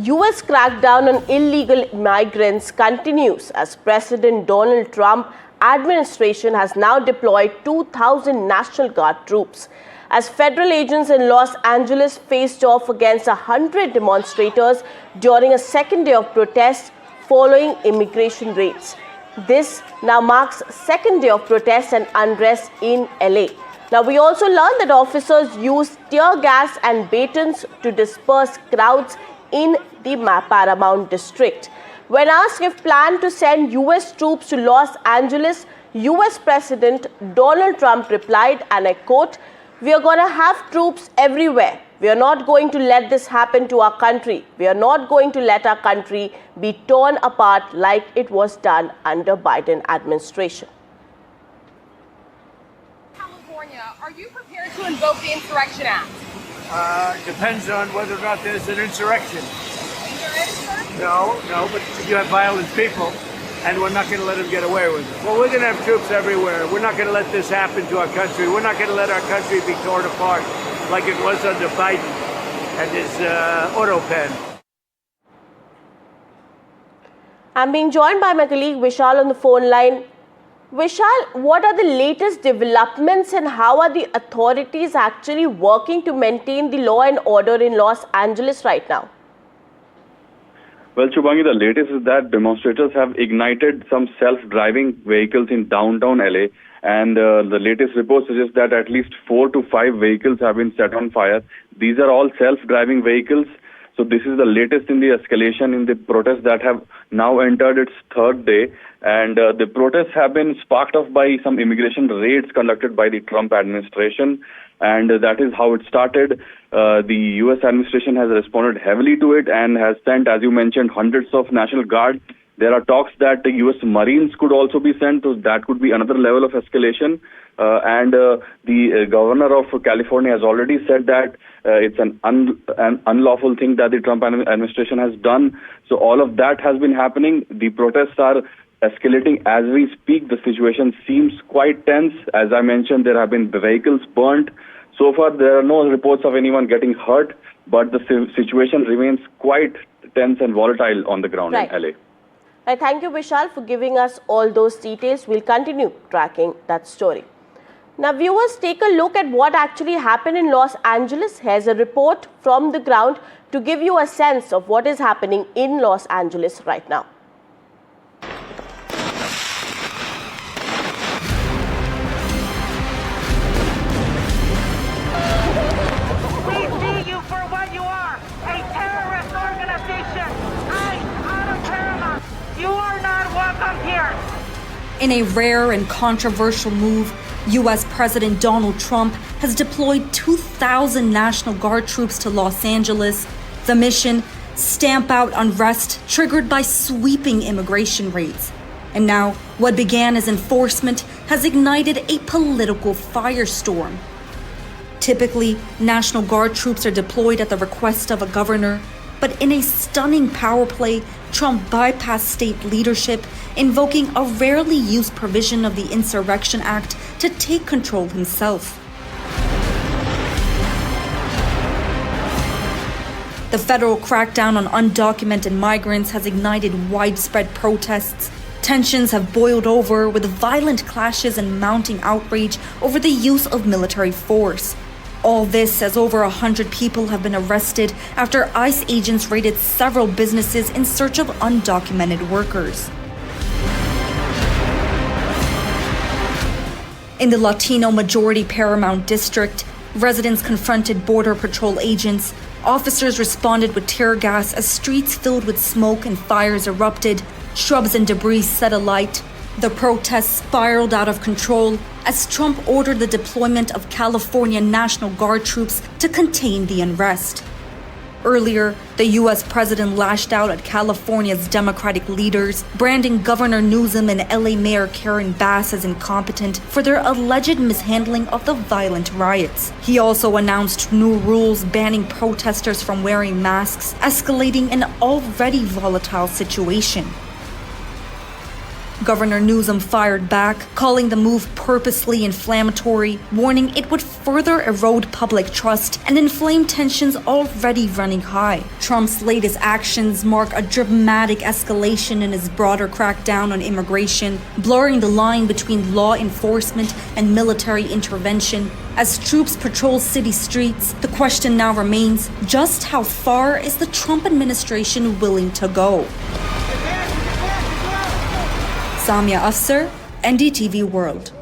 US crackdown on illegal migrants continues as President Donald Trump administration has now deployed 2,000 National Guard troops. As federal agents in Los Angeles faced off against 100 demonstrators during a second day of protests following immigration raids. This now marks second day of protests and unrest in LA. Now, we also learned that officers used tear gas and batons to disperse crowds in the Paramount district. When asked if planned to send US troops to Los Angeles, US President Donald Trump replied, and I quote, "We are going to have troops everywhere. We are not going to let this happen to our country. We are not going to let our country be torn apart like it was done under Biden administration." California, are you prepared to invoke the Insurrection Act? Depends on whether or not there's an insurrection. No, But you have violent people, and we're not going to let them get away with it. Well, we're going to have troops everywhere. We're not going to let this happen to our country. We're not going to let our country be torn apart like it was under Biden and his auto pen. I'm being joined by my colleague Vishal on the phone line. Vishal, what are the latest developments and how are the authorities actually working to maintain the law and order in Los Angeles right now? Well, Shubhangi, the latest is that demonstrators have ignited some self-driving vehicles in downtown LA, and the latest report suggests that at least 4 to 5 vehicles have been set on fire. These are all self-driving vehicles. So this is the latest in the escalation in the protests that have now entered its third day. And the protests have been sparked off by some immigration raids conducted by the Trump administration. And that is how it started. The U.S. administration has responded heavily to it and has sent, as you mentioned, hundreds of National Guard. There are talks that the U.S. Marines could also be sent, so that could be another level of escalation. The governor of California has already said that it's an unlawful thing that the Trump administration has done. So all of that has been happening. The protests are escalating as we speak. The situation seems quite tense. As I mentioned, there have been vehicles burnt. So far, there are no reports of anyone getting hurt, but the situation remains quite tense and volatile on the ground in LA. Right, thank you, Vishal, for giving us all those details. We'll continue tracking that story. Now, viewers, take a look at what actually happened in Los Angeles. Here's a report from the ground to give you a sense of what is happening in Los Angeles right now. We see you for what you are, a terrorist organization. Out of Paramount. You are not welcome here. In a rare and controversial move, U.S. President Donald Trump has deployed 2,000 National Guard troops to Los Angeles. The mission, stamp out unrest triggered by sweeping immigration raids. And now, what began as enforcement has ignited a political firestorm. Typically, National Guard troops are deployed at the request of a governor, but in a stunning power play, Trump bypassed state leadership, invoking a rarely used provision of the Insurrection Act to take control himself. The federal crackdown on undocumented migrants has ignited widespread protests. Tensions have boiled over with violent clashes and mounting outrage over the use of military force. All this as over 100 people have been arrested after ICE agents raided several businesses in search of undocumented workers. In the Latino-majority Paramount district, residents confronted Border Patrol agents. Officers responded with tear gas as streets filled with smoke and fires erupted. Shrubs and debris set alight. The protests spiraled out of control as Trump ordered the deployment of California National Guard troops to contain the unrest. Earlier, the U.S. president lashed out at California's Democratic leaders, branding Governor Newsom and LA Mayor Karen Bass as incompetent for their alleged mishandling of the violent riots. He also announced new rules banning protesters from wearing masks, escalating an already volatile situation. Governor Newsom fired back, calling the move purposely inflammatory, warning it would further erode public trust and inflame tensions already running high. Trump's latest actions mark a dramatic escalation in his broader crackdown on immigration, blurring the line between law enforcement and military intervention. As troops patrol city streets, the question now remains, just how far is the Trump administration willing to go? Samia Afsar, NDTV World.